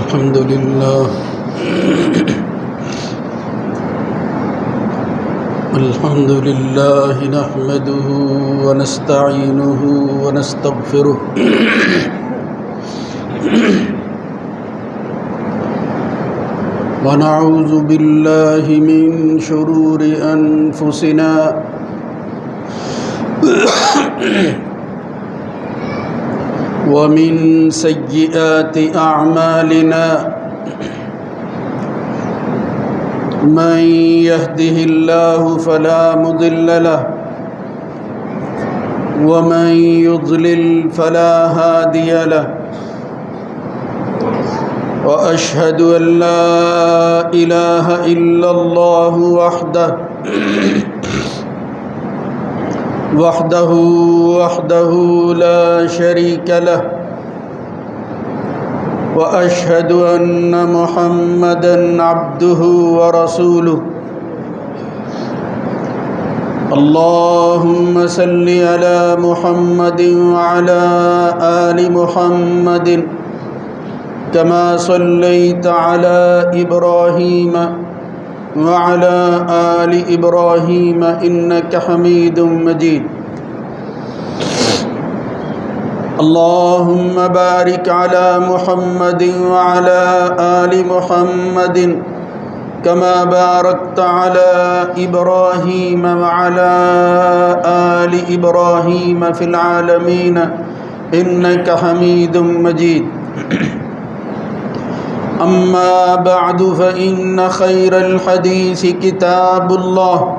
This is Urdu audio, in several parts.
الحمد لله نحمده ونستعينه ونستغفره ونعوذ بالله من شرور أنفسنا ومن سيئات أعمالنا من يهده الله فلا مضل له ومن يضلل فلا هادي له وأشهد أن لا إله إلا الله وحده لا شريك له وأشهد أن محمدًا عبده ورسوله اللهم صل على محمد وعلى آل محمد كما صليت على إبراهيم وعلى آل إبراهيم إنك حميد مجيد اللهم بارك على محمد وعلى آل محمد كما باركت على إبراهيم وعلى آل إبراهيم في العالمين إنك حميد مجيد أما بعد فإن خير الحديث كتاب الله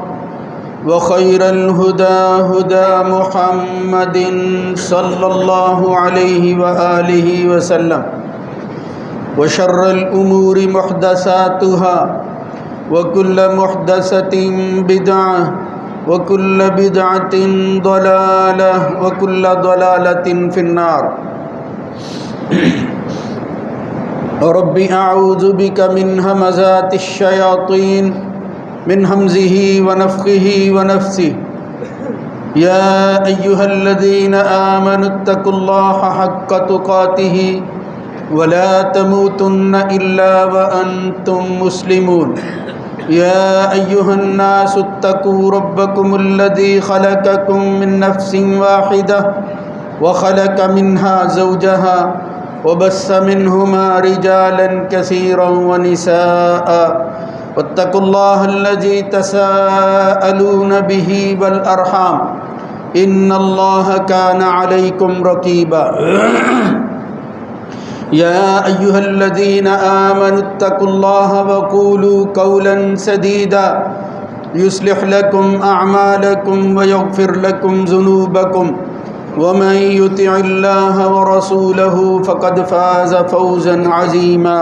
وخير الهدى هدى محمد صلى الله عليه وآله وسلم وشر الأمور محدثاتها وكل محدثة بدعة وكل بدعة ضلالة وكل ضلالة في النار رب أعوذ بك من همزات الشياطين من همزه ونفخه ونفثه يا أيها الذين آمنوا اتقوا الله حق تقاته ولا تموتن إلا وأنتم مسلمون يا أيها الناس اتقوا ربكم الذي خلقكم من نفس واحدة وخلق منها زوجها وبث منهما رجالا كثيرا ونساء واتقوا الله الذي تساءلون به والأرحام إن الله كان عليكم رقيبا يا أيها الذين آمنوا اتقوا الله وقولوا قولا سديدا يصلح لكم أعمالكم ويغفر لكم ذنوبكم ومن يطع الله ورسوله فقد فاز فوزا عظيما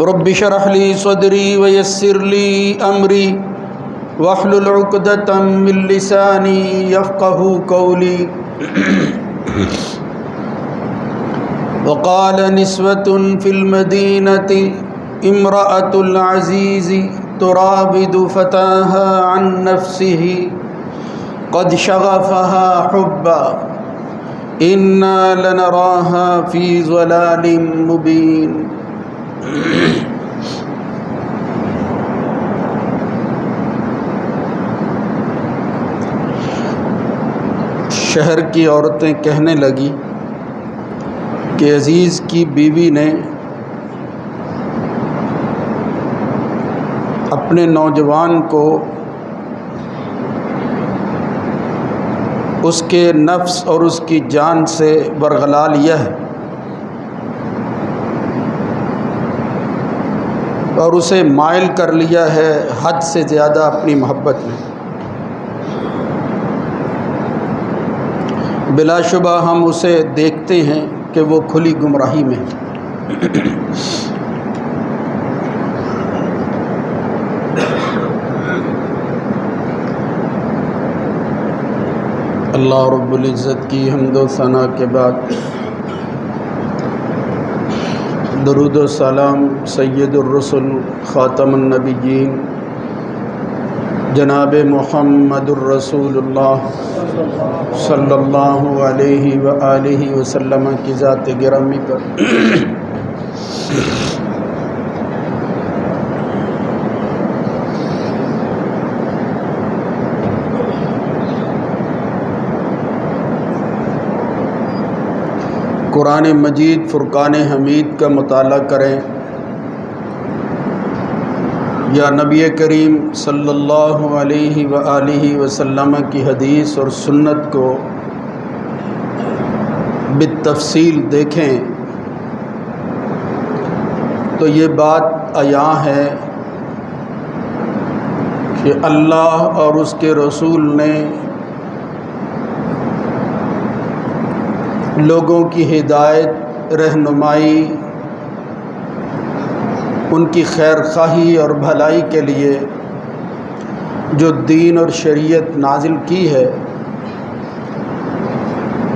رب اشرح لي صدري ويسر لي أمري واحلل عقدة من لساني يفقه قولي وقال نسوة في المدينة امرأة العزيز تراود فتاها عن نفسه قد شغفها حبا إنا لنراها في ضلال مبين شہر کی عورتیں کہنے لگی کہ عزیز کی بیوی نے اپنے نوجوان کو اس کے نفس اور اس کی جان سے برگلا لیا ہے اور اسے مائل کر لیا ہے حد سے زیادہ اپنی محبت میں۔ بلا شبہ ہم اسے دیکھتے ہیں کہ وہ کھلی گمراہی میں ہے۔ اللہ رب العزت کی حمد و ثنا کے بعد درود و سلام سید الرسل خاتم النبیین جناب محمد الرسول اللہ صلی اللہ علیہ وآلہ وسلم کی ذات گرامی پر قرآن مجید فرقان حمید کا مطالعہ کریں یا نبی کریم صلی اللہ علیہ وآلہ وسلم کی حدیث اور سنت کو بالتفصیل دیکھیں تو یہ بات عیاں ہے کہ اللہ اور اس کے رسول نے لوگوں کی ہدایت، رہنمائی، ان کی خیر خواہی اور بھلائی کے لیے جو دین اور شریعت نازل کی ہے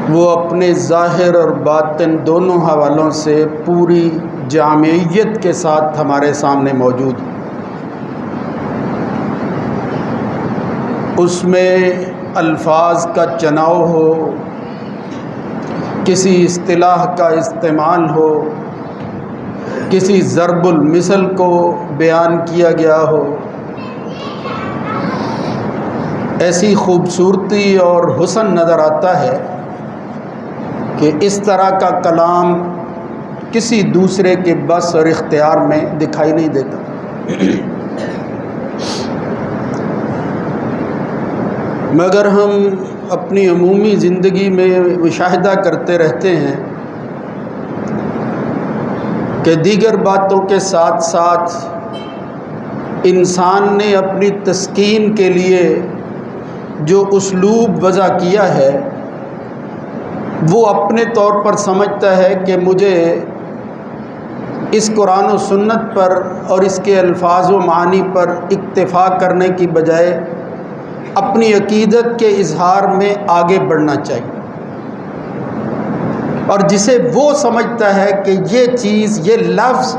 وہ اپنے ظاہر اور باطن دونوں حوالوں سے پوری جامعیت کے ساتھ ہمارے سامنے موجود ہے۔ اس میں الفاظ کا چناؤ ہو، کسی اصطلاح کا استعمال ہو، کسی ضرب المثل کو بیان کیا گیا ہو، ایسی خوبصورتی اور حسن نظر آتا ہے کہ اس طرح کا کلام کسی دوسرے کے بس اور اختیار میں دکھائی نہیں دیتا۔ مگر ہم اپنی عمومی زندگی میں مشاہدہ کرتے رہتے ہیں کہ دیگر باتوں کے ساتھ ساتھ انسان نے اپنی تسکین کے لیے جو اسلوب وضع کیا ہے وہ اپنے طور پر سمجھتا ہے کہ مجھے اس قرآن و سنت پر اور اس کے الفاظ و معانی پر اکتفا کرنے کی بجائے اپنی عقیدت کے اظہار میں آگے بڑھنا چاہیے، اور جسے وہ سمجھتا ہے کہ یہ چیز، یہ لفظ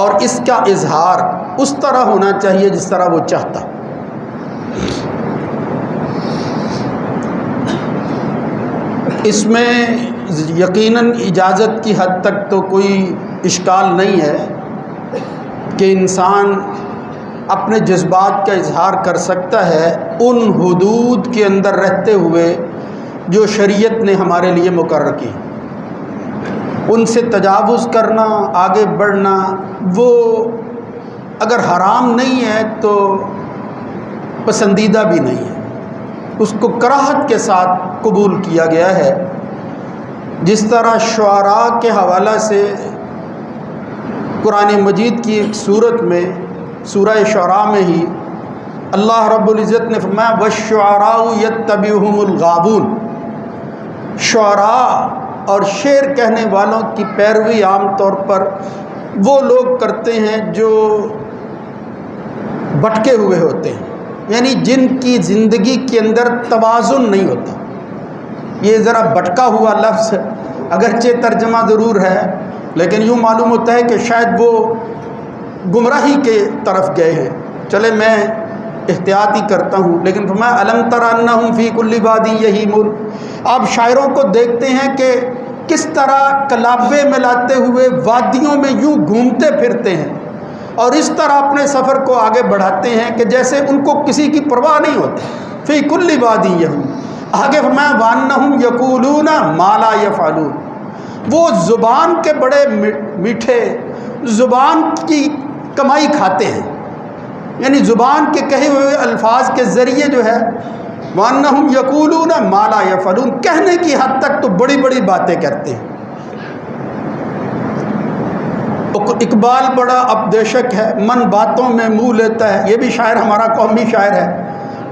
اور اس کا اظہار اس طرح ہونا چاہیے جس طرح وہ چاہتا۔ اس میں یقیناً اجازت کی حد تک تو کوئی اشکال نہیں ہے کہ انسان اپنے جذبات کا اظہار کر سکتا ہے ان حدود کے اندر رہتے ہوئے جو شریعت نے ہمارے لیے مقرر کی۔ ان سے تجاوز کرنا، آگے بڑھنا، وہ اگر حرام نہیں ہے تو پسندیدہ بھی نہیں ہے، اس کو کراہت کے ساتھ قبول کیا گیا ہے۔ جس طرح شعراء کے حوالہ سے قرآن مجید کی ایک صورت میں، سورہ شعراء میں ہی اللہ رب العزت نے فرمایا وَالشُّعَرَاءُ يَتَّبِعُهُمُ الْغَاوُونَ، شعراء اور شعر کہنے والوں کی پیروی عام طور پر وہ لوگ کرتے ہیں جو بھٹکے ہوئے ہوتے ہیں، یعنی جن کی زندگی کے اندر توازن نہیں ہوتا۔ یہ ذرا بھٹکا ہوا لفظ اگرچہ ترجمہ ضرور ہے، لیکن یوں معلوم ہوتا ہے کہ شاید وہ گمراہی کے طرف گئے ہیں۔ چلے میں احتیاط ہی کرتا ہوں، لیکن فرمایا الم تر انہم فی کل وادی یہیمون، آپ شاعروں کو دیکھتے ہیں کہ کس طرح کلابے ملاتے ہوئے وادیوں میں یوں گھومتے پھرتے ہیں اور اس طرح اپنے سفر کو آگے بڑھاتے ہیں کہ جیسے ان کو کسی کی پرواہ نہیں ہوتی۔ فی کل وادی یہیمون، آگے فرمایا وانہم یقولون ما لا یفعلون، وہ زبان کے بڑے میٹھے، زبان کی کمائی کھاتے ہیں، یعنی زبان کے کہے ہوئے الفاظ کے ذریعے جو ہے وَأَنَّهُمْ يَقُولُونَ مَا لَا يَفْعَلُونَ، کہنے کی حد تک تو بڑی بڑی باتیں کرتے ہیں۔ اقبال بڑا اپدیشک ہے، من باتوں میں منہ لیتا ہے، یہ بھی شاعر ہمارا قومی شاعر ہے،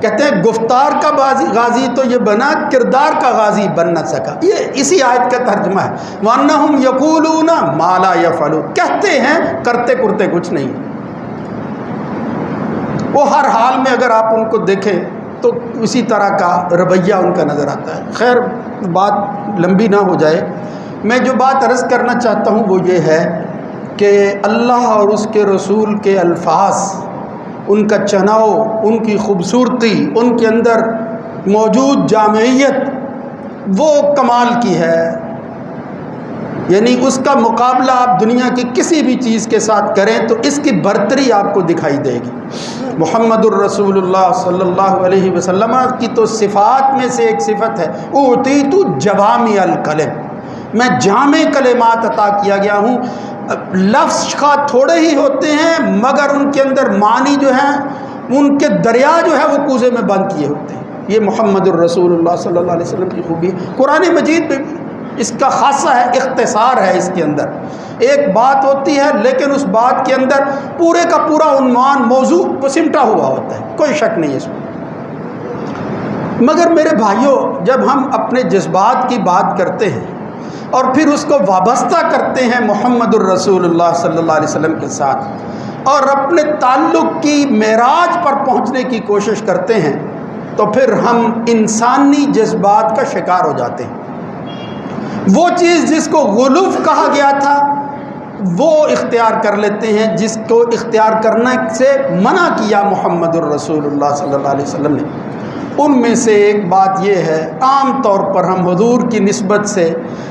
کہتے ہیں گفتار کا غازی تو یہ بنا، کردار کا غازی بن نہ سکا۔ یہ اسی آیت کا ترجمہ ہے، وَأَنَّهُمْ يَقُولُونَ مَا لَا يَفْعَلُونَ، کہتے ہیں کرتے کرتے کچھ نہیں۔ وہ ہر حال میں اگر آپ ان کو دیکھیں تو اسی طرح کا رویہ ان کا نظر آتا ہے۔ خیر بات لمبی نہ ہو جائے، میں جو بات عرض کرنا چاہتا ہوں وہ یہ ہے کہ اللہ اور اس کے رسول کے الفاظ ان کا چناؤ، ان کی خوبصورتی، ان کے اندر موجود جامعیت وہ کمال کی ہے، یعنی اس کا مقابلہ آپ دنیا کی کسی بھی چیز کے ساتھ کریں تو اس کی برتری آپ کو دکھائی دے گی۔ محمد الرسول اللہ صلی اللہ علیہ وسلم کی تو صفات میں سے ایک صفت ہے اعطیت جوامع الکلم، میں جامع کلمات عطا کیا گیا ہوں۔ لفظ کا تھوڑے ہی ہوتے ہیں مگر ان کے اندر معنی جو ہیں ان کے دریا جو ہے وہ کوزے میں بند کیے ہوتے ہیں۔ یہ محمد الرسول اللہ صلی اللہ علیہ وسلم کی خوبی ہے۔ قرآن مجید میں اس کا خاصہ ہے، اختصار ہے اس کے اندر، ایک بات ہوتی ہے لیکن اس بات کے اندر پورے کا پورا عنوان موضوع وہ سمٹا ہوا ہوتا ہے، کوئی شک نہیں اس میں۔ مگر میرے بھائیوں، جب ہم اپنے جذبات کی بات کرتے ہیں اور پھر اس کو وابستہ کرتے ہیں محمد الرسول اللہ صلی اللہ علیہ وسلم کے ساتھ اور اپنے تعلق کی معراج پر پہنچنے کی کوشش کرتے ہیں تو پھر ہم انسانی جذبات کا شکار ہو جاتے ہیں۔ وہ چیز جس کو غلوف کہا گیا تھا وہ اختیار کر لیتے ہیں، جس کو اختیار کرنے سے منع کیا محمد الرسول اللہ صلی اللہ علیہ وسلم نے۔ ان میں سے ایک بات یہ ہے، عام طور پر ہم حضور کی نسبت سے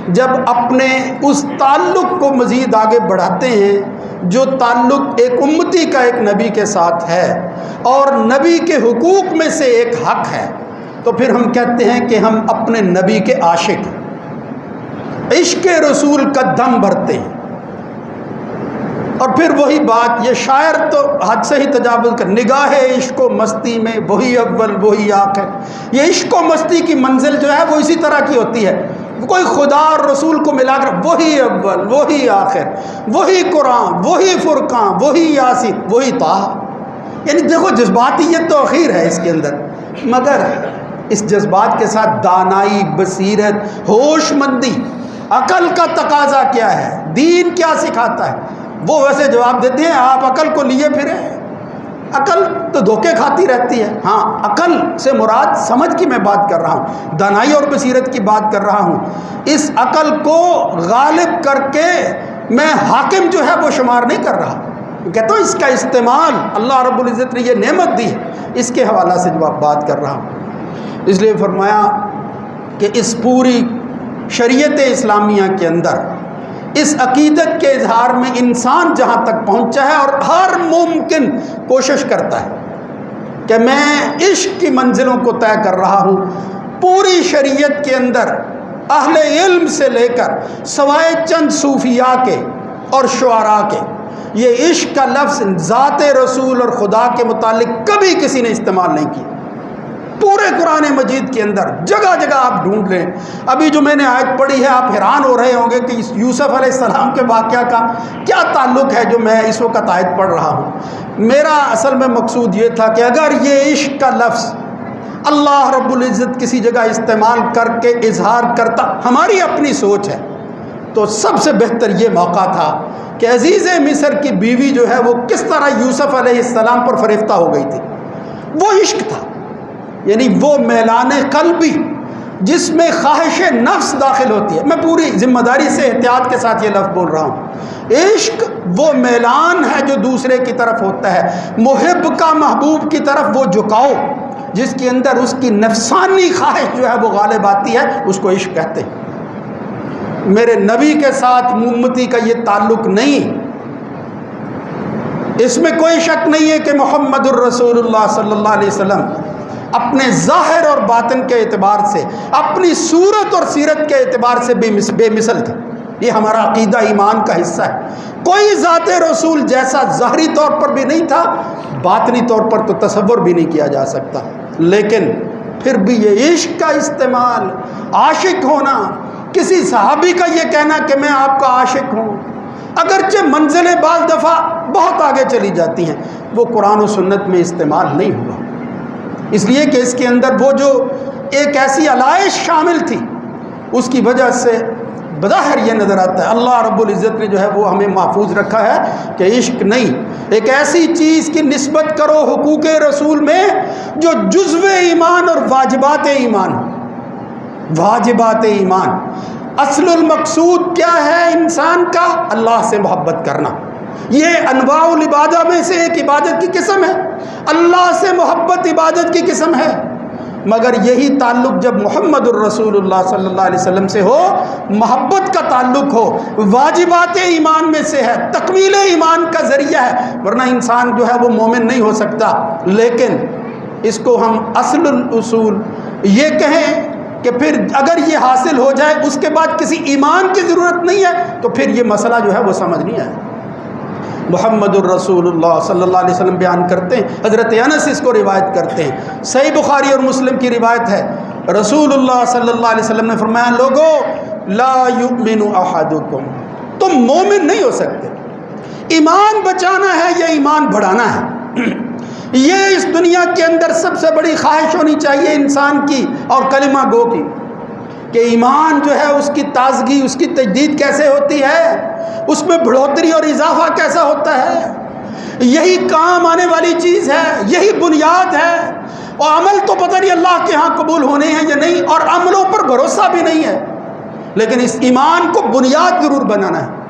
جب اپنے اس تعلق کو مزید آگے بڑھاتے ہیں جو تعلق ایک امتی کا ایک نبی کے ساتھ ہے اور نبی کے حقوق میں سے ایک حق ہے، تو پھر ہم کہتے ہیں کہ ہم اپنے نبی کے عاشق ہیں، عشق رسول کا دم بھرتے ہیں۔ اور پھر وہی بات، یہ شاعر تو حد سے ہی تجاوز کر، نگاہ عشق و مستی میں وہی اول وہی آخر۔ یہ عشق و مستی کی منزل جو ہے وہ اسی طرح کی ہوتی ہے، کوئی خدا اور رسول کو ملا کر وہی اول وہی آخر، وہی قرآن وہی فرقان وہی یاسین وہی طٰہٰ، یعنی دیکھو جذباتیت تو اخیر ہے اس کے اندر، مگر اس جذبات کے ساتھ دانائی، بصیرت، ہوش مندی، عقل کا تقاضا کیا ہے، دین کیا سکھاتا ہے، وہ ویسے جواب دیتے ہیں آپ عقل کو لیے پھرے۔ عقل تو دھوکے کھاتی رہتی ہے، ہاں عقل سے مراد سمجھ کی میں بات کر رہا ہوں، دانائی اور بصیرت کی بات کر رہا ہوں۔ اس عقل کو غالب کر کے میں حاکم جو ہے وہ شمار نہیں کر رہا، کہتا ہوں اس کا استعمال اللہ رب العزت نے یہ نعمت دی ہے، اس کے حوالہ سے جو بات کر رہا ہوں۔ اس لیے فرمایا کہ اس پوری شریعت اسلامیہ کے اندر اس عقیدت کے اظہار میں انسان جہاں تک پہنچا ہے اور ہر ممکن کوشش کرتا ہے کہ میں عشق کی منزلوں کو طے کر رہا ہوں، پوری شریعت کے اندر اہل علم سے لے کر سوائے چند صوفیاء کے اور شعراء کے یہ عشق کا لفظ ذات رسول اور خدا کے متعلق کبھی کسی نے استعمال نہیں کیا۔ پورے قرآن مجید کے اندر جگہ جگہ آپ ڈھونڈ لیں، ابھی جو میں نے آیت پڑھی ہے آپ حیران ہو رہے ہوں گے کہ یوسف علیہ السلام کے واقعہ کا کیا تعلق ہے جو میں اس وقت آیت پڑھ رہا ہوں۔ میرا اصل میں مقصود یہ تھا کہ اگر یہ عشق کا لفظ اللہ رب العزت کسی جگہ استعمال کر کے اظہار کرتا، ہماری اپنی سوچ ہے، تو سب سے بہتر یہ موقع تھا کہ عزیز مصر کی بیوی جو ہے وہ کس طرح یوسف علیہ السلام پر فریفتہ ہو گئی تھی، وہ عشق تھا، یعنی وہ میلان قلبی جس میں خواہش نفس داخل ہوتی ہے۔ میں پوری ذمہ داری سے احتیاط کے ساتھ یہ لفظ بول رہا ہوں، عشق وہ میلان ہے جو دوسرے کی طرف ہوتا ہے، محب کا محبوب کی طرف وہ جھکاؤ جس کے اندر اس کی نفسانی خواہش جو ہے وہ غالب آتی ہے، اس کو عشق کہتے ہیں۔ میرے نبی کے ساتھ امتی کا یہ تعلق نہیں، اس میں کوئی شک نہیں ہے کہ محمد الرسول اللہ صلی اللہ علیہ وسلم اپنے ظاہر اور باطن کے اعتبار سے، اپنی صورت اور سیرت کے اعتبار سے بے مثل تھے، یہ ہمارا عقیدہ ایمان کا حصہ ہے۔ کوئی ذات رسول جیسا ظاہری طور پر بھی نہیں تھا، باطنی طور پر تو تصور بھی نہیں کیا جا سکتا، لیکن پھر بھی یہ عشق کا استعمال، عاشق ہونا، کسی صحابی کا یہ کہنا کہ میں آپ کا عاشق ہوں، اگرچہ منزلیں بعض دفعہ بہت آگے چلی جاتی ہیں، وہ قرآن و سنت میں استعمال نہیں ہوا، اس لیے کہ اس کے اندر وہ جو ایک ایسی علائش شامل تھی اس کی وجہ سے بظاہر یہ نظر آتا ہے اللہ رب العزت نے جو ہے وہ ہمیں محفوظ رکھا ہے کہ عشق نہیں، ایک ایسی چیز کی نسبت کرو حقوق رسول میں جو جزو ایمان اور واجبات ایمان، واجبات ایمان۔ اصل المقصود کیا ہے انسان کا؟ اللہ سے محبت کرنا، یہ انواع العبادہ میں سے ایک عبادت کی قسم ہے، اللہ سے محبت عبادت کی قسم ہے، مگر یہی تعلق جب محمد الرسول اللہ صلی اللہ علیہ وسلم سے ہو، محبت کا تعلق ہو، واجبات ایمان میں سے ہے، تکمیل ایمان کا ذریعہ ہے، ورنہ انسان جو ہے وہ مومن نہیں ہو سکتا۔ لیکن اس کو ہم اصل الاصول یہ کہیں کہ پھر اگر یہ حاصل ہو جائے اس کے بعد کسی ایمان کی ضرورت نہیں ہے، تو پھر یہ مسئلہ جو ہے وہ سمجھ نہیں آئے۔ محمد الرسول اللہ صلی اللہ علیہ وسلم بیان کرتے ہیں، حضرت انس اس کو روایت کرتے ہیں، صحیح بخاری اور مسلم کی روایت ہے، رسول اللہ صلی اللہ علیہ وسلم نے فرمایا، لوگو لا یؤمن احدکم، تم مومن نہیں ہو سکتے، ایمان بچانا ہے یا ایمان بڑھانا ہے، یہ اس دنیا کے اندر سب سے بڑی خواہش ہونی چاہیے انسان کی اور کلمہ گو کی، کہ ایمان جو ہے اس کی تازگی، اس کی تجدید کیسے ہوتی ہے، اس میں بڑھوتری اور اضافہ کیسا ہوتا ہے، یہی کام آنے والی چیز ہے، یہی بنیاد ہے، اور عمل تو پتہ نہیں اللہ کے ہاں قبول ہونے ہیں یا نہیں، اور عملوں پر بھروسہ بھی نہیں ہے، لیکن اس ایمان کو بنیاد ضرور بنانا ہے۔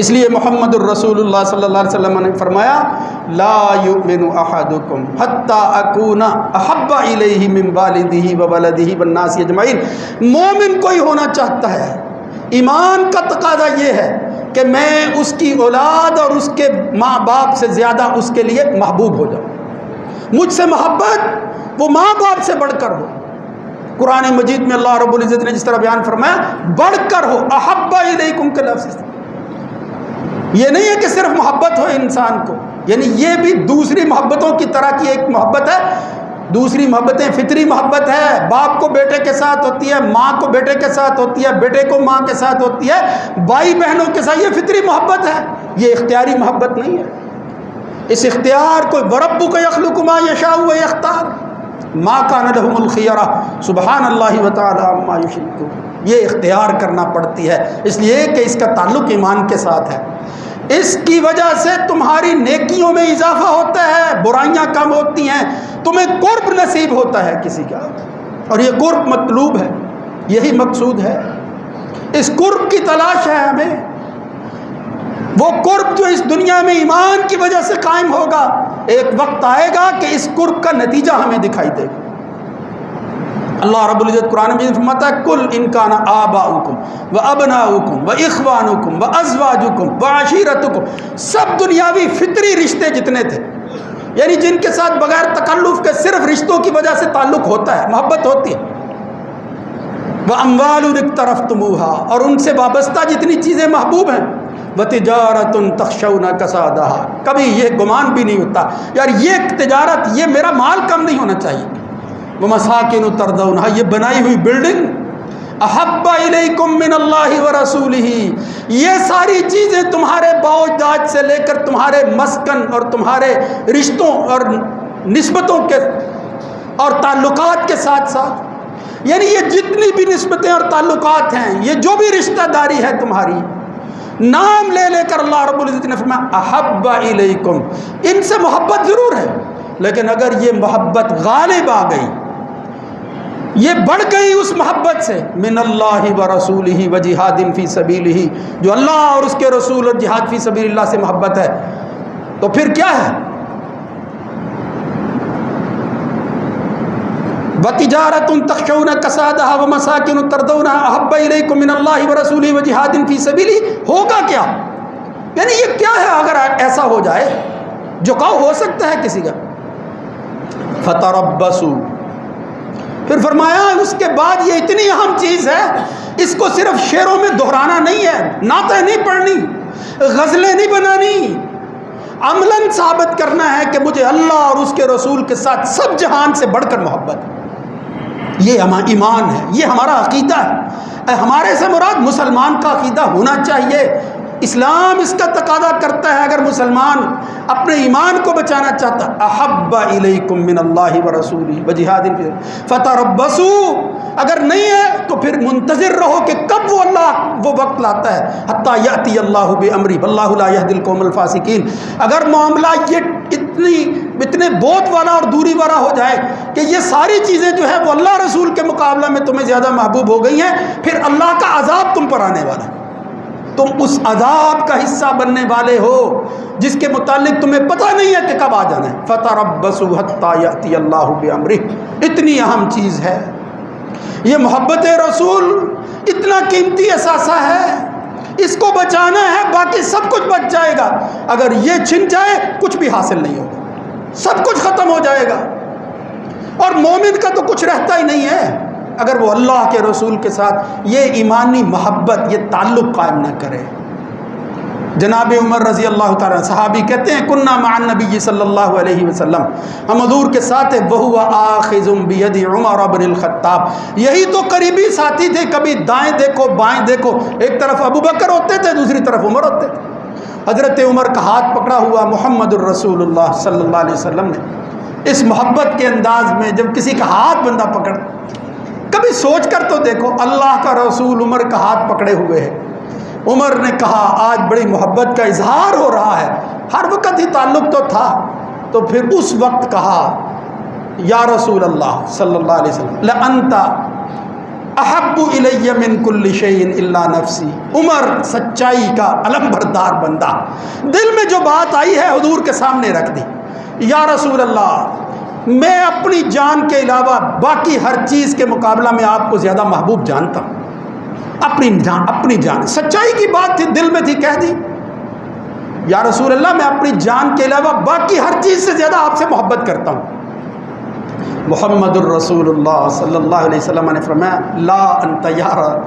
اس لیے محمد الرسول اللہ صلی اللہ علیہ وسلم نے فرمایا، لا یؤمن احدکم حتی اکون احب الیہ من والدہ وولدہ والناس اجمعین، مومن کوئی ہونا چاہتا ہے، ایمان کا تقاضا یہ ہے کہ میں اس کی اولاد اور اس کے ماں باپ سے زیادہ اس کے لیے محبوب ہو جاؤں، مجھ سے محبت وہ ماں باپ سے بڑھ کر ہو۔ قرآن مجید میں اللہ رب العزت نے جس طرح بیان فرمایا، بڑھ کر ہو، احب الیکم کے لفظ، یہ نہیں ہے کہ صرف محبت ہو انسان کو، یعنی یہ بھی دوسری محبتوں کی طرح کی ایک محبت ہے۔ دوسری محبتیں فطری محبت ہے، باپ کو بیٹے کے ساتھ ہوتی ہے، ماں کو بیٹے کے ساتھ ہوتی ہے، بیٹے کو ماں کے ساتھ ہوتی ہے، بھائی بہنوں کے ساتھ، یہ فطری محبت ہے، یہ اختیاری محبت نہیں ہے۔ اس اختیار کو وَرَبُّكَ يَخْلُقُ مَا يَشَاءُ وَيَخْتَارُ مَا كَانَ لَهُمُ الْخِيَرَةُ سُبْحَانَ اللَّهِ وَتَعَالَىٰ عَمَّا يُشْرِكُونَ، یہ اختیار کرنا پڑتی ہے، اس لیے کہ اس کا تعلق ایمان کے ساتھ ہے۔ اس کی وجہ سے تمہاری نیکیوں میں اضافہ ہوتا ہے، برائیاں کم ہوتی ہیں، تمہیں قرب نصیب ہوتا ہے کسی کا، اور یہ قرب مطلوب ہے، یہی مقصود ہے، اس قرب کی تلاش ہے ہمیں، وہ قرب جو اس دنیا میں ایمان کی وجہ سے قائم ہوگا، ایک وقت آئے گا کہ اس قرب کا نتیجہ ہمیں دکھائی دے گا۔ اللہ رب العزت قرآن میں فرماتا ہے، کل ان کان آباؤکم و ابناؤکم و اخوانکم و ازواجکم و عشیرتکم، سب دنیاوی فطری رشتے جتنے تھے، یعنی جن کے ساتھ بغیر تکلف کے صرف رشتوں کی وجہ سے تعلق ہوتا ہے، محبت ہوتی ہے، وَأَمْوَالٌ اقْتَرَفْتُمُوهَا، اور ان سے وابستہ جتنی چیزیں محبوب ہیں، وَتِجَارَةٌ تَخْشَوْنَ كَسَادَهَا، کبھی یہ گمان بھی نہیں ہوتا یار یہ تجارت، یہ میرا مال کم نہیں ہونا چاہیے، وَمَسَاكِنُ تَرْضَوْنَهَا، یہ بنائی ہوئی بلڈنگ، احب الیکم من اللہ ورسولہ، یہ ساری چیزیں تمہارے باؤ داج سے لے کر تمہارے مسکن اور تمہارے رشتوں اور نسبتوں کے اور تعلقات کے ساتھ ساتھ، یعنی یہ جتنی بھی نسبتیں اور تعلقات ہیں، یہ جو بھی رشتہ داری ہے تمہاری، نام لے لے کر اللہ رب العزت نے فرمایا احب الیکم، ان سے محبت ضرور ہے، لیکن اگر یہ محبت غالب آ گئی، یہ بڑھ گئی اس محبت سے، من اللہ و رسولہ و جہاد فی سبیلہ، جو اللہ اور اس کے رسول اور جہاد فی سبیل اللہ سے محبت ہے، تو پھر کیا ہے، وَتِجَارَةٌ تَخْشَوْنَ كَسَادَهَا وَمَسَاكِنُ تَرْضَوْنَهَا أَحَبَّ إِلَيْكُم مِّنَ اللَّهِ وَرَسُولِهِ وَجِهَادٍ فِي سَبِيلِهِ، ہوگا کیا، یعنی یہ کیا ہے اگر ایسا ہو جائے، جو کہ ہو سکتا ہے کسی کا، فَتَرَبَّصُوا، پھر فرمایا اس کے بعد یہ اتنی اہم چیز ہے، اس کو صرف شعروں میں دہرانا نہیں ہے، نعتیں نہیں پڑھنی، غزلیں نہیں بنانی، عملاً ثابت کرنا ہے کہ مجھے اللہ اور اس کے رسول کے ساتھ سب جہان سے بڑھ کر محبت ہے، یہ ایمان ہے، یہ ہمارا عقیدہ ہے، ہمارے سے مراد مسلمان کا عقیدہ ہونا چاہیے، اسلام اس کا تقاضا کرتا ہے، اگر مسلمان اپنے ایمان کو بچانا چاہتا، احب الیکم من اللہ ورسولہ وجہاد فی فتربصوا، اگر نہیں ہے تو پھر منتظر رہو کہ کب وہ اللہ وہ وقت لاتا ہے، حتی یاتی اللہ بامرہ واللہ لا یہدی القوم الفاسقین، اگر معاملہ یہ اتنے بوت والا اور دوری والا ہو جائے کہ یہ ساری چیزیں جو ہے وہ اللہ رسول کے مقابلہ میں تمہیں زیادہ محبوب ہو گئی ہیں، پھر اللہ کا عذاب تم پر آنے والا ہے، تم اس عذاب کا حصہ بننے والے ہو جس کے متعلق تمہیں پتہ نہیں ہے کہ کب آ جانا ہے. فتربصوا حتی یأتی اللہ بامرہ. اتنی اہم چیز ہے یہ محبت رسول، اتنا قیمتی اثاثہ ہے، اس کو بچانا ہے، باقی سب کچھ بچ جائے گا. اگر یہ چھن جائے کچھ بھی حاصل نہیں ہوگا، سب کچھ ختم ہو جائے گا. اور مومن کا تو کچھ رہتا ہی نہیں ہے اگر وہ اللہ کے رسول کے ساتھ یہ ایمانی محبت، یہ تعلق قائم نہ کرے. جناب عمر رضی اللہ تعالیٰ صحابی کہتے ہیں کننا مع النبی صلی اللہ علیہ وسلم، ہم حضور کے ساتھ ہیں، وہو آخذ بید عمر بن الخطاب. یہی تو قریبی ساتھی تھے، کبھی دائیں دیکھو بائیں دیکھو، ایک طرف ابو بکر ہوتے تھے دوسری طرف عمر ہوتے تھے. حضرت عمر کا ہاتھ پکڑا ہوا محمد الرسول اللہ صلی اللہ علیہ وسلم نے اس محبت کے انداز میں جب کسی کا ہاتھ بندہ پکڑ، کبھی سوچ کر تو دیکھو اللہ کا رسول عمر کا ہاتھ پکڑے ہوئے ہے. عمر نے کہا آج بڑی محبت کا اظہار ہو رہا ہے، ہر وقت ہی تعلق تو تھا. تو پھر اس وقت کہا یا رسول اللہ صلی اللہ علیہ وسلم لأنت احب الی من کل شیء الا نفسی. عمر سچائی کا علم بردار بندہ، دل میں جو بات آئی ہے حضور کے سامنے رکھ دی. یا رسول اللہ میں اپنی جان کے علاوہ باقی ہر چیز کے مقابلہ میں آپ کو زیادہ محبوب جانتا ہوں. اپنی جان، سچائی کی بات تھی، دل میں تھی، کہہ دی. یا رسول اللہ میں اپنی جان کے علاوہ باقی ہر چیز سے زیادہ آپ سے محبت کرتا ہوں. محمد الرسول اللہ صلی اللہ علیہ وسلم نے فرمایا لا انت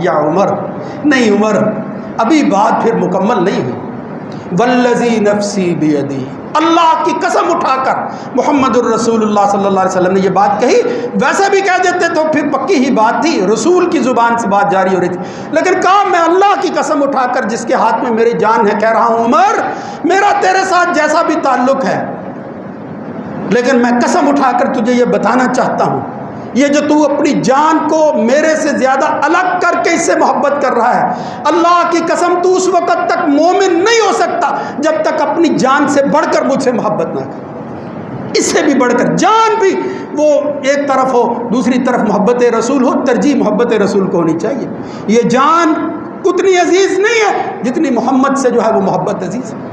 یا عمر، نہیں عمر، ابھی بات پھر مکمل نہیں ہوئی. والذی نفسی بیدی، اللہ کی قسم اٹھا کر محمد الرسول اللہ صلی اللہ علیہ وسلم نے یہ بات کہی. ویسے بھی کہہ دیتے تو پھر پکی ہی بات تھی، رسول کی زبان سے بات جاری ہو رہی تھی، لیکن کہا میں اللہ کی قسم اٹھا کر جس کے ہاتھ میں میری جان ہے کہہ رہا ہوں عمر میرا تیرے ساتھ جیسا بھی تعلق ہے، لیکن میں قسم اٹھا کر تجھے یہ بتانا چاہتا ہوں یہ جو تو اپنی جان کو میرے سے زیادہ الگ کر کے اس سے محبت کر رہا ہے، اللہ کی قسم تو اس وقت تک مومن نہیں ہو سکتا جب تک اپنی جان سے بڑھ کر مجھ سے محبت نہ کر. اس سے بھی بڑھ کر جان بھی وہ ایک طرف ہو، دوسری طرف محبت رسول ہو، ترجیح محبت رسول کو ہونی چاہیے. یہ جان اتنی عزیز نہیں ہے جتنی محمد سے جو ہے وہ محبت عزیز ہے.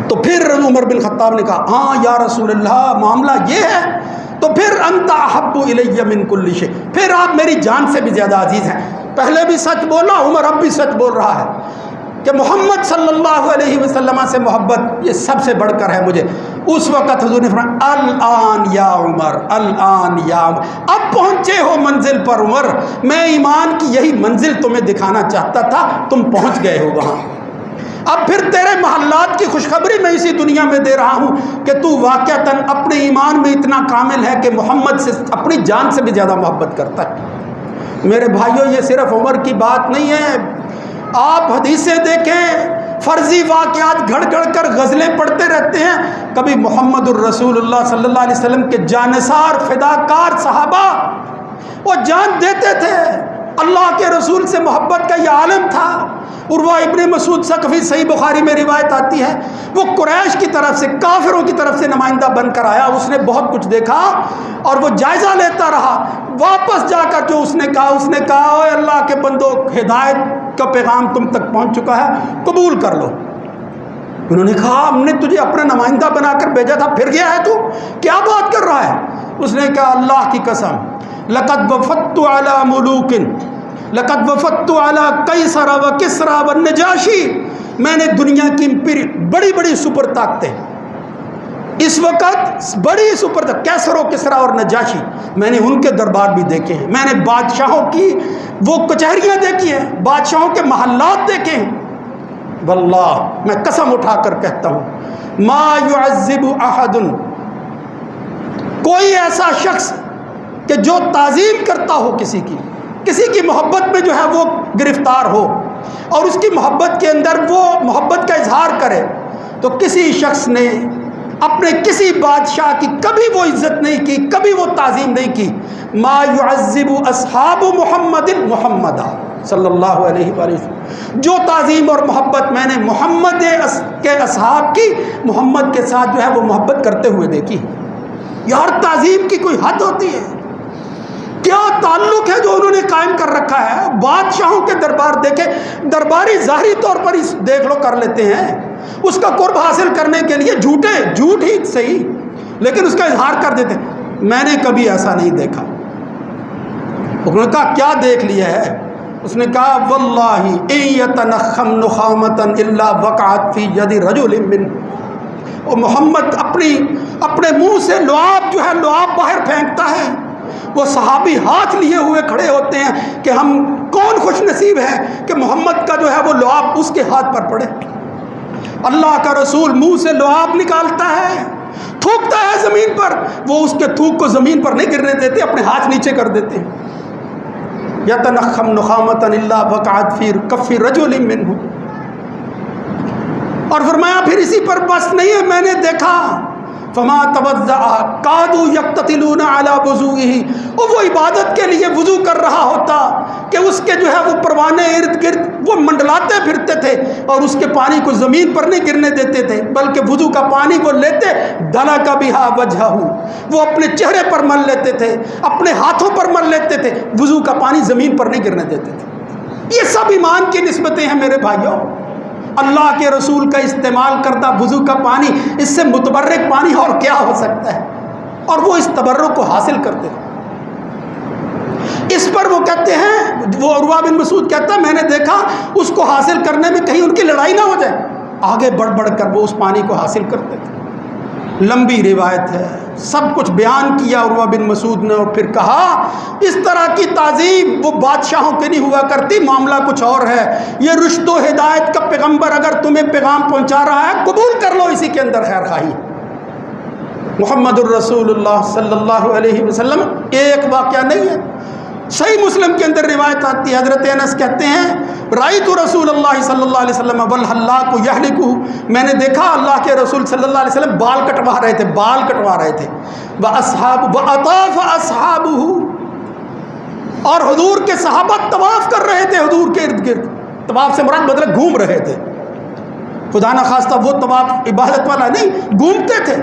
تو پھر عمر بن خطاب نے کہا ہاں یا رسول اللہ معاملہ یہ ہے، تو پھر انت احب الی من کل شیء، پھر آپ میری جان سے بھی زیادہ عزیز ہیں. پہلے بھی سچ بولا، عمر اب بھی سچ بول رہا ہے کہ محمد صلی اللہ علیہ وسلم سے محبت یہ سب سے بڑھ کر ہے مجھے. اس وقت حضور نے فرمایا الآن یا عمر، الآن یا عمر، اب پہنچے ہو منزل پر عمر، میں ایمان کی یہی منزل تمہیں دکھانا چاہتا تھا، تم پہنچ گئے ہو وہاں. اب پھر تیرے محلات کی خوشخبری میں اسی دنیا میں دے رہا ہوں کہ تو واقعتاً اپنے ایمان میں اتنا کامل ہے کہ محمد سے اپنی جان سے بھی زیادہ محبت کرتا ہے. میرے بھائیوں یہ صرف عمر کی بات نہیں ہے، آپ حدیثیں دیکھیں، فرضی واقعات گھڑ گھڑ کر غزلیں پڑھتے رہتے ہیں. کبھی محمد الرسول اللہ صلی اللہ علیہ وسلم کے جانثار فداکار صحابہ وہ جان دیتے تھے، اللہ کے رسول سے محبت کا یہ عالم تھا. عروہ ابن مسعود ثقفی صحیح بخاری میں روایت آتی ہے، وہ قریش کی طرف سے، کافروں کی طرف سے نمائندہ بن کر آیا. اس نے بہت کچھ دیکھا اور وہ جائزہ لیتا رہا. واپس جا کر جو اس نے کہا اے اللہ کے بندو، ہدایت کا پیغام تم تک پہنچ چکا ہے، قبول کر لو. انہوں نے کہا ہم نے تجھے اپنا نمائندہ بنا کر بھیجا تھا، پھر گیا ہے تو کیا بات کر رہا ہے؟ اس نے کہا اللہ کی قسم لقد وفدت علی ملوک، لقد وفدت علی قیصر و کسری و نجاشی، میں نے دنیا کی بڑی بڑی سپر طاقتیں، اس وقت بڑی سپر طاقت کیسر و کسری اور نجاشی، میں نے ان کے دربار بھی دیکھے ہیں، میں نے بادشاہوں کی وہ کچہریاں دیکھی ہیں، بادشاہوں کے محلات دیکھے ہیں. واللہ میں قسم اٹھا کر کہتا ہوں ما يعذب احد، کوئی ایسا شخص کہ جو تعظیم کرتا ہو کسی کی محبت میں جو ہے وہ گرفتار ہو اور اس کی محبت کے اندر وہ محبت کا اظہار کرے، تو کسی شخص نے اپنے کسی بادشاہ کی کبھی وہ عزت نہیں کی، کبھی وہ تعظیم نہیں کی. ما يعذب اصحاب محمد محمد صلی اللہ علیہ وآلہ وسلم، جو تعظیم اور محبت میں نے محمد کے اصحاب کی محمد کے ساتھ جو ہے وہ محبت کرتے ہوئے دیکھی. یار تعظیم کی کوئی حد ہوتی ہے، کیا تعلق ہے جو انہوں نے قائم کر رکھا ہے. بادشاہوں کے دربار دیکھے، درباری ظاہری طور پر ہی دیکھ لو کر لیتے ہیں، اس کا قرب حاصل کرنے کے لیے جھوٹ ہی صحیح لیکن اس کا اظہار کر دیتے. میں نے کبھی ایسا نہیں دیکھا. انہوں نے کہا کیا دیکھ لیا ہے؟ اس نے کہا واللہ ان یتنخم نخامۃ الا وقعت فی ید رجل من. اور محمد اپنے منہ سے لعاب جو ہے لعاب باہر پھینکتا ہے. وہ صحابی ہاتھ لیے ہوئے کھڑے ہوتے ہیں کہ ہم کون خوش نصیب ہے کہ محمد کا جو ہے وہ لعاب اس کے ہاتھ پر پڑے. اللہ کا رسول منہ سے لعاب نکالتا ہے، تھوکتا ہے زمین پر، وہ اس کے تھوک کو زمین پر نہیں گرنے دیتے، اپنے ہاتھ نیچے کر دیتے ہیں. یتنخم نخامۃ الا وقعت فی کف رجل منہ. اور فرمایا پھر اسی پر بس نہیں ہے، میں نے دیکھا فما توضأ کادوا یقتتلون علی وضوئہ. اور وہ عبادت کے لیے وضو کر رہا ہوتا کہ اس کے جو ہے وہ پروانے ارد گرد وہ منڈلاتے پھرتے تھے اور اس کے پانی کو زمین پر نہیں گرنے دیتے تھے، بلکہ وضو کا پانی وہ لیتے دلک بہا وجہہ، وہ اپنے چہرے پر مل لیتے تھے، اپنے ہاتھوں پر مل لیتے تھے، وضو کا پانی زمین پر نہیں گرنے دیتے تھے. یہ سب ایمان کی نسبتیں ہیں میرے بھائیوں. اللہ کے رسول کا استعمال کرتا وضو کا پانی، اس سے متبرک پانی اور کیا ہو سکتا ہے؟ اور وہ اس تبرک کو حاصل کرتے ہیں. اس پر وہ کہتے ہیں، وہ عروہ بن مسعود کہتا ہے میں نے دیکھا اس کو حاصل کرنے میں کہیں ان کی لڑائی نہ ہو جائے، آگے بڑھ بڑھ کر وہ اس پانی کو حاصل کرتے تھے. لمبی روایت ہے، سب کچھ بیان کیا عروہ بن مسعود نے، اور پھر کہا اس طرح کی تعظیم وہ بادشاہوں کے نہیں ہوا کرتی، معاملہ کچھ اور ہے. یہ رشد و ہدایت کا پیغمبر اگر تمہیں پیغام پہنچا رہا ہے قبول کر لو، اسی کے اندر خیر خواہی. محمد الرسول اللہ صلی اللہ علیہ وسلم ایک واقعہ نہیں ہے. صحیح مسلم کے اندر روایت آتی ہے، حضرت انس کہتے ہیں رأیت رسول اللہ صلی اللہ علیہ وسلم والحلاق یحلق، میں نے دیکھا اللہ کے رسول صلی اللہ علیہ وسلم بال کٹوا رہے تھے. وأطاف اصحابہ، اور حضور کے صحابہ طواف کر رہے تھے حضور کے ارد گرد. طواف سے مراد مطلب گھوم رہے تھے، خدا نخواستہ وہ طواف عبادت والا نہیں، گھومتے تھے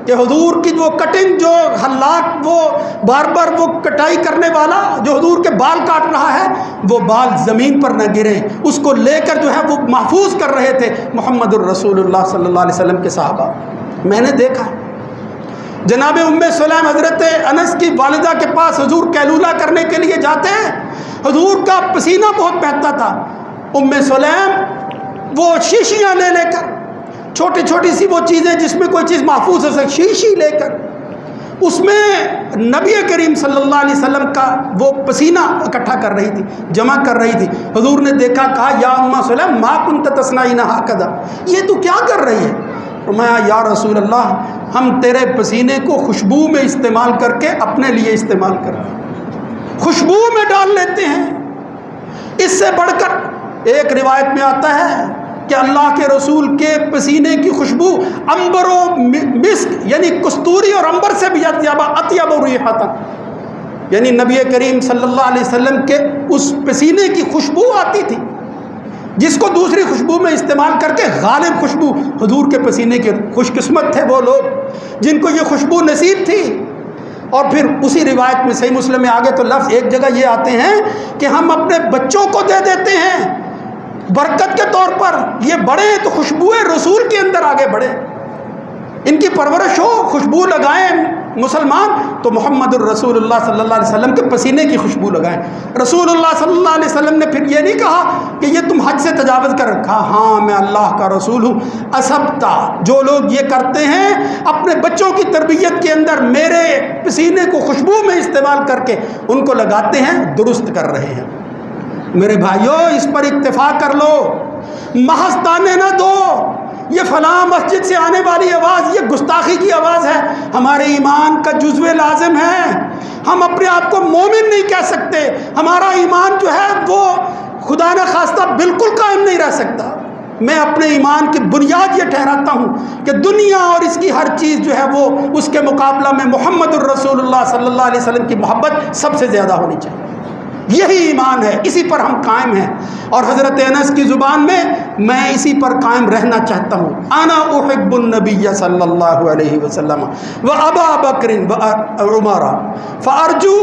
کہ حضور کی وہ کٹنگ، جو حلاق وہ بار وہ کٹائی کرنے والا جو حضور کے بال کاٹ رہا ہے وہ بال زمین پر نہ گرے، اس کو لے کر جو ہے وہ محفوظ کر رہے تھے محمد الرسول اللہ صلی اللہ علیہ وسلم کے صحابہ. میں نے دیکھا جناب ام سلیم حضرت انس کی والدہ کے پاس حضور قیلولہ کرنے کے لیے جاتے ہیں، حضور کا پسینہ بہت بہتا تھا. ام سلیم وہ شیشیاں لے کر، چھوٹی چھوٹی سی وہ چیزیں جس میں کوئی چیز محفوظ ہو سکے، شیشی لے کر اس میں نبی کریم صلی اللہ علیہ وسلم کا وہ پسینہ اکٹھا کر رہی تھی، جمع کر رہی تھی. حضور نے دیکھا، کہا یا ام سلیم ما کنت تصنعین ھکذا، یہ تو کیا کر رہی ہے؟ فرمایا یا رسول اللہ ہم تیرے پسینے کو خوشبو میں استعمال کر کے اپنے لیے استعمال کرتے ہیں، خوشبو میں ڈال لیتے ہیں. اس سے بڑھ کر ایک روایت میں آتا ہے کہ اللہ کے رسول کے پسینے کی خوشبو عنبر و مسک یعنی کستوری اور عنبر سے بھی اطیب ریحۃ، یعنی نبی کریم صلی اللہ علیہ وسلم کے اس پسینے کی خوشبو آتی تھی جس کو دوسری خوشبو میں استعمال کر کے غالب خوشبو حضور کے پسینے کے. خوش قسمت تھے وہ لوگ جن کو یہ خوشبو نصیب تھی. اور پھر اسی روایت میں صحیح مسلم میں آگے تو لفظ ایک جگہ یہ آتے ہیں کہ ہم اپنے بچوں کو دے دیتے ہیں برکت کے طور پر، یہ بڑے تو خوشبو رسول کے اندر آگے بڑھے، ان کی پرورش ہو، خوشبو لگائیں مسلمان تو محمد الرسول اللہ صلی اللہ علیہ وسلم کے پسینے کی خوشبو لگائیں. رسول اللہ صلی اللہ علیہ وسلم نے پھر یہ نہیں کہا کہ یہ تم حد سے تجاوز کر رکھا، ہاں میں اللہ کا رسول ہوں. اصبتا، جو لوگ یہ کرتے ہیں اپنے بچوں کی تربیت کے اندر میرے پسینے کو خوشبو میں استعمال کر کے ان کو لگاتے ہیں، درست کر رہے ہیں. میرے بھائیوں اس پر اکتفا کر لو، محض تانے نہ دو یہ فلاں مسجد سے آنے والی آواز یہ گستاخی کی آواز ہے، ہمارے ایمان کا جزو لازم ہے. ہم اپنے آپ کو مومن نہیں کہہ سکتے، ہمارا ایمان جو ہے وہ خدا نہ خواستہ بالکل قائم نہیں رہ سکتا. میں اپنے ایمان کی بنیاد یہ ٹھہراتا ہوں کہ دنیا اور اس کی ہر چیز جو ہے وہ اس کے مقابلہ میں محمد الرسول اللہ صلی اللہ علیہ وسلم کی محبت سب سے زیادہ ہونی چاہیے. یہی ایمان ہے، اسی پر ہم قائم ہیں. اور حضرت انس کی زبان میں اسی پر قائم رہنا چاہتا ہوں. انا احب النبی صلی اللہ علیہ وسلم و ابا بکر و عمر فارجو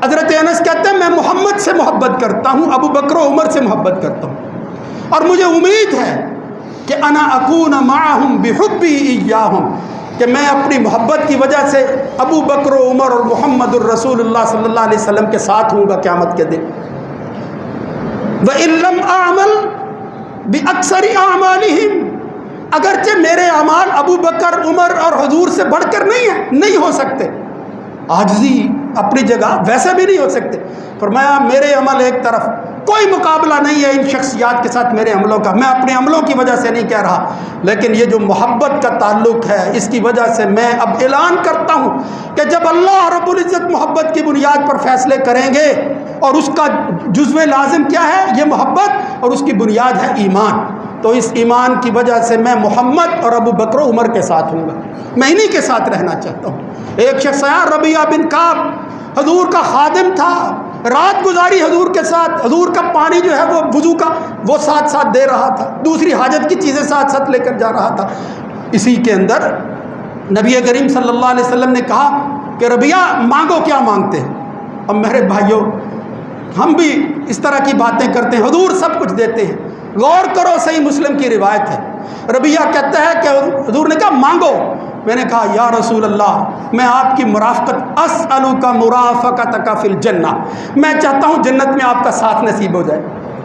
حضرت انس کہتے ہیں میں محمد سے محبت کرتا ہوں، ابو بکر و عمر سے محبت کرتا ہوں، اور مجھے امید ہے کہ انا اکون معہم بحبی ایاہم، کہ میں اپنی محبت کی وجہ سے ابو بکر و عمر اور محمد الرسول اللہ صلی اللہ علیہ وسلم کے ساتھ ہوں گا قیامت کے دن۔ وَإِن لَّمْ أَعْمَلْ بِأَكْثَرِ أَعْمَالِهِمْ، اگرچہ میرے اعمال ابو بکر، عمر اور حضور سے بڑھ کر نہیں ہو سکتے، عاجزی اپنی جگہ ویسے بھی نہیں ہو سکتے، فرمایا میرے عمل ایک طرف، کوئی مقابلہ نہیں ہے ان شخصیات کے ساتھ میرے عملوں کا، میں اپنے عملوں کی وجہ سے نہیں کہہ رہا، لیکن یہ جو محبت کا تعلق ہے اس کی وجہ سے میں اب اعلان کرتا ہوں کہ جب اللہ رب العزت محبت کی بنیاد پر فیصلے کریں گے، اور اس کا جزو لازم کیا ہے؟ یہ محبت، اور اس کی بنیاد ہے ایمان، تو اس ایمان کی وجہ سے میں محمد اور ابو بکر و عمر کے ساتھ ہوں گا، میں انہی کے ساتھ رہنا چاہتا ہوں۔ ایک شخص آیا ربیعہ بن کعب، حضور کا خادم تھا، رات گزاری حضور کے ساتھ، حضور کا پانی جو ہے وہ وضو کا وہ ساتھ ساتھ دے رہا تھا، دوسری حاجت کی چیزیں ساتھ ساتھ لے کر جا رہا تھا۔ اسی کے اندر نبی کریم صلی اللہ علیہ وسلم نے کہا کہ ربیعہ مانگو، کیا مانگتے ہیں؟ اب میرے بھائیوں ہم بھی اس طرح کی باتیں کرتے ہیں، حضور سب کچھ دیتے ہیں، غور کرو صحیح مسلم کی روایت ہے، ربیعہ کہتا ہے کہ حضور نے کہا مانگو، میں نے کہا یا رسول اللہ میں آپ کی مرافقت، اسألک مرافقتک فی الجنہ، میں چاہتا ہوں جنت میں آپ کا ساتھ نصیب ہو جائے،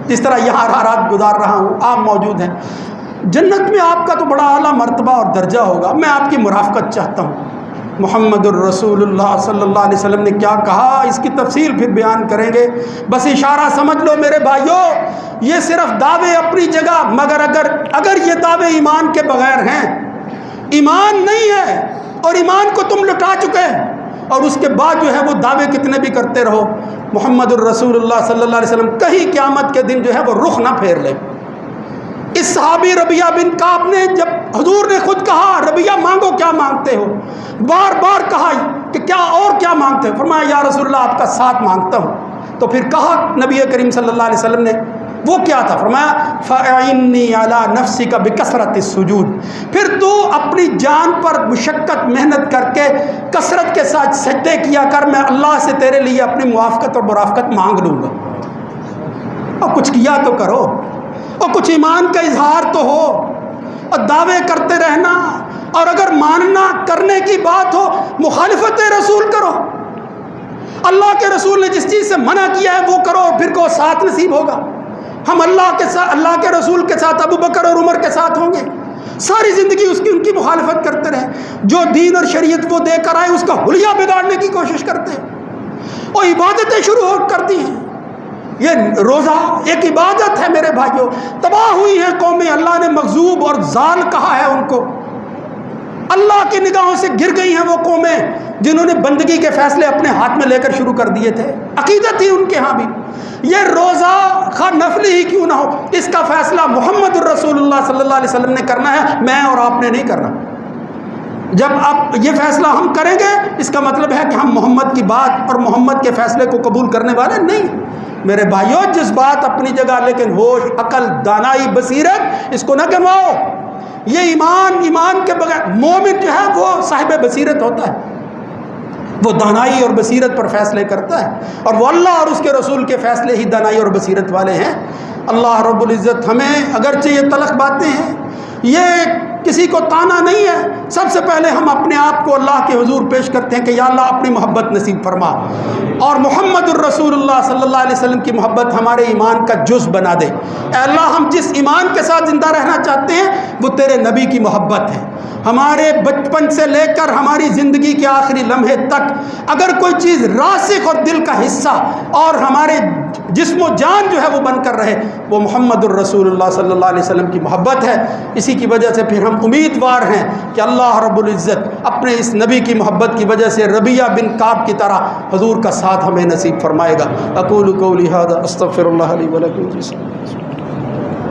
جس طرح یہاں رات گزار رہا ہوں آپ موجود ہیں، جنت میں آپ کا تو بڑا اعلیٰ مرتبہ اور درجہ ہوگا، میں آپ کی مرافقت چاہتا ہوں۔ محمد الرسول اللہ صلی اللہ علیہ وسلم نے کیا کہا اس کی تفصیل پھر بیان کریں گے، بس اشارہ سمجھ لو میرے بھائیوں، یہ صرف دعوے اپنی جگہ، مگر اگر یہ دعوے ایمان کے بغیر ہیں، ایمان نہیں ہے اور ایمان کو تم لٹا چکے اور اس کے بعد جو ہے وہ دعوے کتنے بھی کرتے رہو، محمد الرسول اللہ صلی اللہ علیہ وسلم کہیں قیامت کے دن جو ہے وہ رخ نہ پھیر لے۔ اس صحابی ربیعہ بن کعب نے جب حضور نے خود کہا ربیعہ مانگو، کیا مانگتے ہو، بار بار کہا کہ کیا اور کیا مانگتے ہو، فرمایا یا رسول اللہ آپ کا ساتھ مانگتا ہوں، تو پھر کہا نبی کریم صلی اللہ علیہ وسلم نے وہ کیا تھا، فرمایا فَأَعِنِّي عَلَىٰ نَفْسِكَ بِكَثْرَةِ السُّجُودِ، پھر تو اپنی جان پر مشقت محنت کر کے کثرت کے ساتھ سجدے کیا کر، میں اللہ سے تیرے لیے اپنی موافقت اور مرافقت مانگ لوں گا، اور کچھ کیا تو کرو، اور کچھ ایمان کا اظہار تو ہو، اور دعوے کرتے رہنا، اور اگر ماننا کرنے کی بات ہو مخالفت رسول کرو، اللہ کے رسول نے جس چیز سے منع کیا ہے وہ کرو، پھر کو ساتھ نصیب ہوگا۔ ہم اللہ کے رسول کے ساتھ ابو بکر اور عمر کے ساتھ ہوں گے، ساری زندگی ان کی مخالفت کرتے رہے، جو دین اور شریعت وہ دے کر آئے اس کا حلیہ بگاڑنے کی کوشش کرتے ہیں، اور عبادتیں شروع کر دی ہیں۔ یہ روزہ ایک عبادت ہے میرے بھائیوں، تباہ ہوئی ہیں قومیں، اللہ نے مغضوب اور ضال کہا ہے ان کو، اللہ کی نگاہوں سے گر گئی ہیں وہ قومیں جنہوں نے بندگی کے فیصلے اپنے ہاتھ میں لے کر شروع کر دیے تھے، عقیدت تھی ان کے ہاں بھی۔ یہ روزہ خواہ نفلی ہی کیوں نہ ہو، اس کا فیصلہ محمد الرسول اللہ صلی اللہ علیہ وسلم نے کرنا ہے، میں اور آپ نے نہیں کرنا۔ جب آپ یہ فیصلہ ہم کریں گے اس کا مطلب ہے کہ ہم محمد کی بات اور محمد کے فیصلے کو قبول کرنے والے نہیں۔ میرے بھائیوں جذبات اپنی جگہ، لیکن ہوش، عقل، دانائی، بصیرت اس کو نہ گنواؤ۔ یہ ایمان کے بغیر مومن جو ہے وہ صاحب بصیرت ہوتا ہے، وہ دانائی اور بصیرت پر فیصلے کرتا ہے، اور وہ اللہ اور اس کے رسول کے فیصلے ہی دانائی اور بصیرت والے ہیں۔ اللہ رب العزت ہمیں، اگرچہ یہ تلخ باتیں ہیں، یہ کسی کو تانا نہیں ہے، سب سے پہلے ہم اپنے آپ کو اللہ کے حضور پیش کرتے ہیں کہ یا اللہ اپنی محبت نصیب فرما، اور محمد الرسول اللہ صلی اللہ علیہ وسلم کی محبت ہمارے ایمان کا جز بنا دے۔ اے اللہ ہم جس ایمان کے ساتھ زندہ رہنا چاہتے ہیں وہ تیرے نبی کی محبت ہے۔ ہمارے بچپن سے لے کر ہماری زندگی کے آخری لمحے تک اگر کوئی چیز راسخ اور دل کا حصہ اور ہمارے جسم و جان جو ہے وہ بن کر رہے، وہ محمد الرسول اللہ صلی اللہ علیہ وسلم کی محبت ہے۔ اسی کی وجہ سے پھر ہم امیدوار ہیں کہ اللہ رب العزت اپنے اس نبی کی محبت کی وجہ سے ربیعہ بن کعب کی طرح حضور کا ساتھ ہمیں نصیب فرمائے گا۔ اقول قولی ھذا استغفر اللہ لی ولکم۔